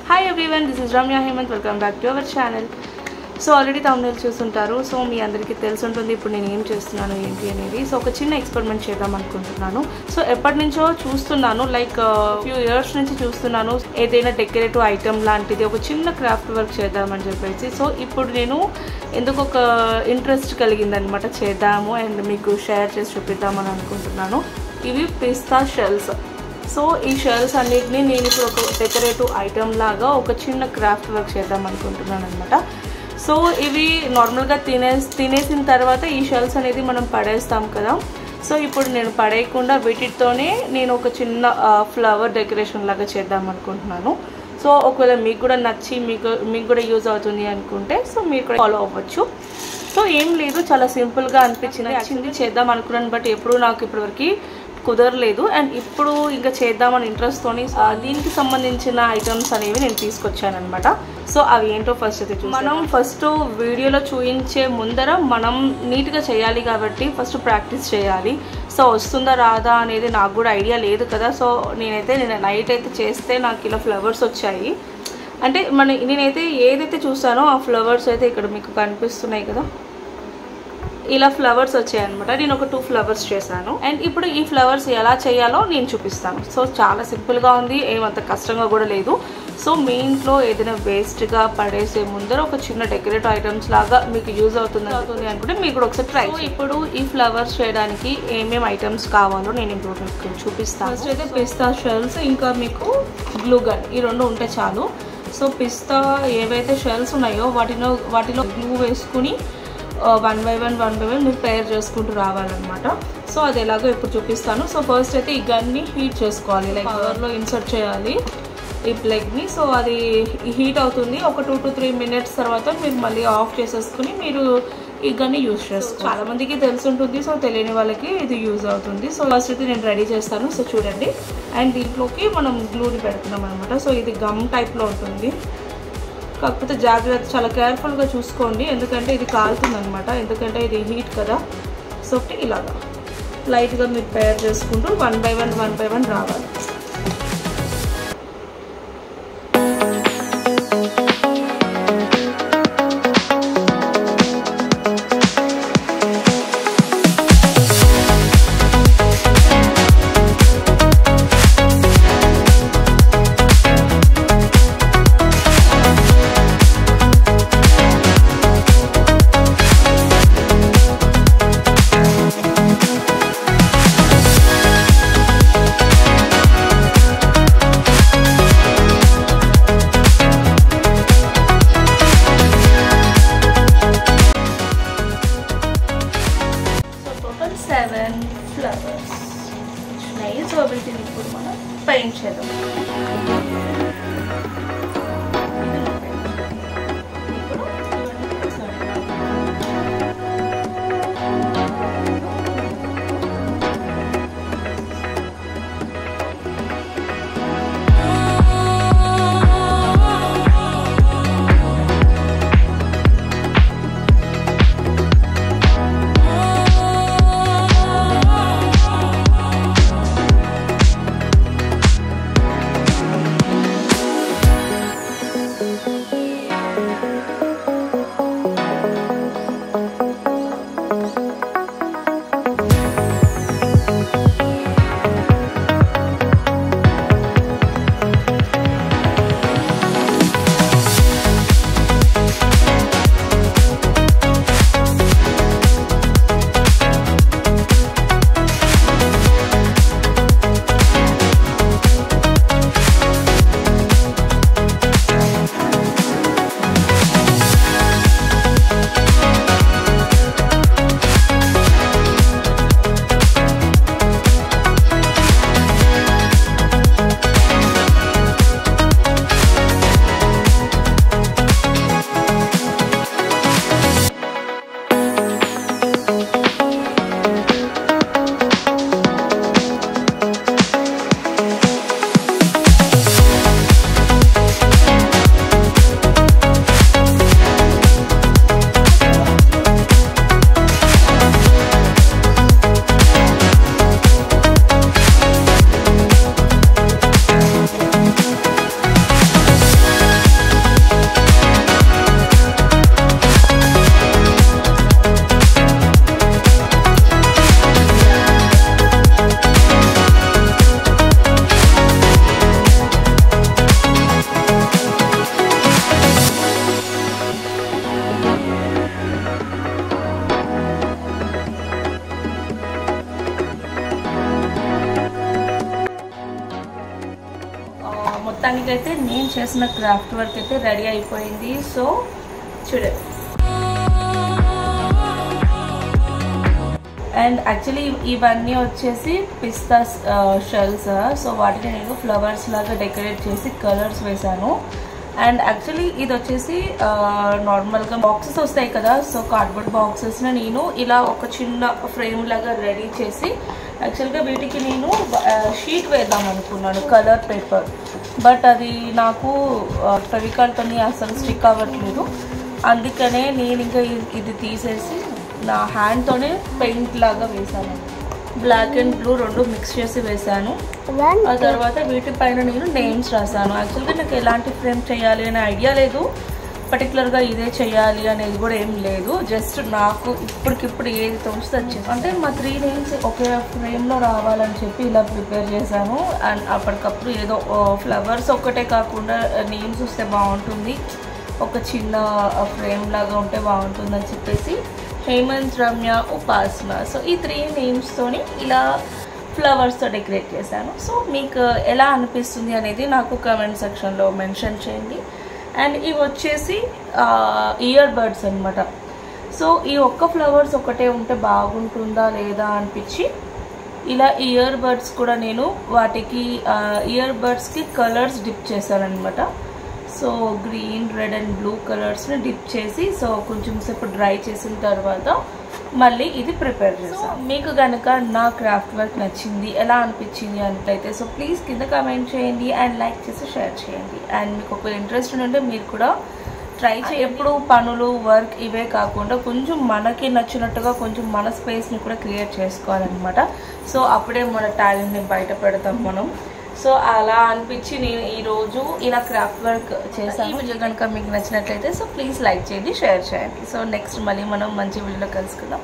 Hi everyone, this is Ramya Hemant. Welcome back to our channel. So already thumbnail చూస్తుంటారు. So మీ అందరికీ తెలుసుంటుంది ఇప్పుడు నేను ఏం చేస్తున్నాను ఏంటి అనేది. సో ఒక చిన్న ఎక్స్పెరిమెంట్ చేద్దాం అనుకుంటున్నాను. సో ఎప్పటి నుంచో చూస్తున్నాను, లైక్ ఫ్యూ ఇయర్స్ నుంచి చూస్తున్నాను ఏదైనా డెకరేటివ్ ఐటమ్ లాంటిది ఒక చిన్న క్రాఫ్ట్ వర్క్ చేద్దామని చెప్పేసి. సో ఇప్పుడు నేను ఎందుకు ఒక ఇంట్రెస్ట్ కలిగిందనమాట చేద్దాము అండ్ మీకు షేర్ చేసి చూపిద్దామని అనుకుంటున్నాను. ఇవి పిస్తా షెల్స్. సో ఈ షెల్స్ అన్నిటిని నేను ఇప్పుడు ఒక డెకరేటివ్ ఐటమ్ లాగా ఒక చిన్న క్రాఫ్ట్ వర్క్ చేద్దాం అనుకుంటున్నాను అనమాట. సో ఇవి నార్మల్గా తినేసిన తర్వాత ఈ షెల్స్ అనేది మనం పడేస్తాం కదా. సో ఇప్పుడు నేను పడేయకుండా వీటితోనే నేను ఒక చిన్న ఫ్లవర్ డెకరేషన్ లాగా చేద్దాం అనుకుంటున్నాను. సో ఒకవేళ మీకు కూడా నచ్చి మీకు కూడా యూజ్ అవుతుంది అనుకుంటే సో మీరు కూడా ఫాలో అవ్వచ్చు. సో ఏం లేదు, చాలా సింపుల్గా అనిపించింది చేద్దాం అనుకున్నాను, బట్ ఎప్పుడు నాకు ఇప్పటివరకు కుదరలేదు. అండ్ ఇప్పుడు ఇంకా చేద్దామని ఇంట్రెస్ట్తోని దీనికి సంబంధించిన ఐటమ్స్ అనేవి నేను తీసుకొచ్చాను అనమాట. సో అవి ఏంటో ఫస్ట్ అయితే మనం వీడియోలో చూపించే ముందర మనం నీట్గా చేయాలి కాబట్టి ఫస్ట్ ప్రాక్టీస్ చేయాలి. సో వస్తుందా రాదా అనేది నాకు కూడా ఐడియా లేదు కదా. సో నేను నైట్ అయితే చేస్తే నాకు ఇలా ఫ్లవర్స్ వచ్చాయి. అంటే నేనైతే ఏదైతే చూసానో ఆ ఫ్లవర్స్ అయితే ఇక్కడ మీకు కనిపిస్తున్నాయి కదా, ఇలా ఫ్లవర్స్ వచ్చాయన్నమాట. నేను ఒక 2 ఫ్లవర్స్ చేశాను. అండ్ ఇప్పుడు ఈ ఫ్లవర్స్ ఎలా చేయాలో నేను చూపిస్తాను. సో చాలా సింపుల్గా ఉంది, ఏమంత కష్టంగా కూడా లేదు. సో మీ ఇంట్లో ఏదైనా వేస్ట్గా పడేసే ముందర ఒక చిన్న డెకరేటివ్ ఐటమ్స్ లాగా మీకు యూజ్ అవుతుంది అనుకుంటే మీరు కూడా ఒకసారి ట్రై. ఇప్పుడు ఈ ఫ్లవర్స్ చేయడానికి ఏమేమి ఐటమ్స్ కావాలో నేను ఇప్పుడు మీకు చూపిస్తాను. ఫస్ట్ అయితే పిస్తా షెల్స్, ఇంకా మీకు గ్లూ గన్, ఈ 2 ఉంటే చాలు. సో పిస్తా ఏవైతే షెల్స్ ఉన్నాయో వాటిలో గ్లూ వేసుకుని వన్ బై వన్ మీరు తయారు చేసుకుంటూ రావాలన్నమాట. సో అది ఎలాగో ఇప్పుడు చూపిస్తాను. సో ఫస్ట్ అయితే ఈ గన్ని హీట్ చేసుకోవాలి, లైక్ పవర్లో ఇన్సర్ట్ చేయాలి ఈ ప్లగ్ని. సో అది హీట్ అవుతుంది. ఒక 2 to 3 minutes తర్వాత మీరు మళ్ళీ ఆఫ్ చేసేసుకుని మీరు ఈ గన్ని యూజ్ చేసుకోవాలి. చాలా మందికి తెలుసుంటుంది, సో తెలియని వాళ్ళకి ఇది యూజ్ అవుతుంది. సో ఫస్ట్ అయితే నేను రెడీ చేస్తాను. సో చూడండి, అండ్ దీంట్లోకి మనం గ్లూని పెడుతున్నాం అనమాట. సో ఇది గమ్ టైప్లో ఉంటుంది, కాకపోతే జాగ్రత్త, చాలా కేర్ఫుల్గా చూసుకోండి, ఎందుకంటే ఇది కాలుతుంది అనమాట, ఎందుకంటే ఇది హీట్ కదా. సో ఇలాగా లైట్గా మీరు తయారు చేసుకుంటూ వన్ బై వన్ రావాలి. ఫైనల్గా అయితే నేను చేసిన క్రాఫ్ట్ వర్క్ అయితే రెడీ అయిపోయింది. సో చూడండి. అండ్ యాక్చువల్లీ ఇవన్నీ వచ్చేసి పిస్తా షెల్స్. సో వాటిని నేను ఫ్లవర్స్ లాగా డెకరేట్ చేసి కలర్స్ వేసాను. అండ్ యాక్చువల్లీ ఇది వచ్చేసి నార్మల్గా బాక్సెస్ వస్తాయి కదా, సో కార్డ్బోర్డ్ బాక్సెస్ని నేను ఇలా ఒక చిన్న ఫ్రేమ్ లాగా రెడీ చేసి యాక్చువల్గా వీటికి నేను షీట్ వేద్దాం అనుకున్నాను, కలర్ పేపర్. బట్ అది నాకు ఫెవికాల్తో అసలు స్టిక్ అవ్వట్లేదు. అందుకనే నేను ఇంకా ఇది తీసేసి నా హ్యాండ్తోనే పెయింట్ లాగా వేసాను. బ్లాక్ అండ్ బ్లూ రెండు మిక్స్ చేసి వేసాను. ఆ తర్వాత వీటిపైన నేను నేమ్స్ రాసాను. యాక్చువల్గా నాకు ఎలాంటి ఫ్రేమ్ చేయాలి అనే ఐడియా లేదు, పర్టికులర్గా ఇదే చేయాలి అనేది కూడా ఏం లేదు. జస్ట్ నాకు ఇప్పటికిప్పుడు ఏది తోస్తే వచ్చేసి అంటే మా 3 నేమ్స్ ఒకే ఫ్రేమ్లో రావాలని చెప్పి ఇలా ప్రిపేర్ చేశాను. అండ్ అప్పటికప్పుడు ఏదో ఫ్లవర్స్ ఒక్కటే కాకుండా నేమ్స్ వస్తే బాగుంటుంది, ఒక చిన్న ఫ్రేమ్ లాగా ఉంటే బాగుంటుందని చెప్పేసి హేమంత్, రమ్య, ఉపాసన, సో ఈ 3 నేమ్స్తోని ఇలా ఫ్లవర్స్తో డెకరేట్ చేశాను. సో మీకు ఎలా అనిపిస్తుంది అనేది నాకు కామెంట్ సెక్షన్లో మెన్షన్ చేయండి. అండ్ ఇవి వచ్చేసి ఇయర్ బడ్స్ అనమాట. సో ఈ ఒక్క ఫ్లవర్స్ ఒకటే ఉంటే బాగుంటుందా లేదా అనిపించి ఇలా ఇయర్ బడ్స్ కూడా నేను వాటికి ఇయర్ బడ్స్కి కలర్స్ డిప్ చేశాను అనమాట. So green, red and blue కలర్స్ని డిప్ చేసి సో కొంచెం సేపు డ్రై చేసిన తర్వాత మళ్ళీ ఇది ప్రిపేర్ చేస్తాను. మీకు కనుక నా క్రాఫ్ట్ వర్క్ నచ్చింది, ఎలా అనిపించింది అన్నట్లయితే సో ప్లీజ్ కింద కామెంట్ చేయండి అండ్ లైక్ చేసి షేర్ చేయండి. అండ్ మీకు ఒక ఇంట్రెస్ట్ ఉంటే మీరు కూడా ట్రై చేయండి. ఎప్పుడు పనులు, వర్క్ ఇవే కాకుండా కొంచెం మనకి నచ్చినట్టుగా కొంచెం మన స్పేస్ని కూడా క్రియేట్ చేసుకోవాలన్నమాట. సో అప్పుడే మన టాలెంట్ని బయట పెడతాం మనం. సో అలా అనిపించి నేను ఈరోజు ఇలా క్రాఫ్ట్ వర్క్ చేశాను. ఈ వీడియో కనుక మీకు నచ్చినట్లయితే సో ప్లీజ్ లైక్ చేయండి, షేర్ చేయండి. సో నెక్స్ట్ మళ్ళీ మనం మంచి వీడియోలో కలుసుకుందాం.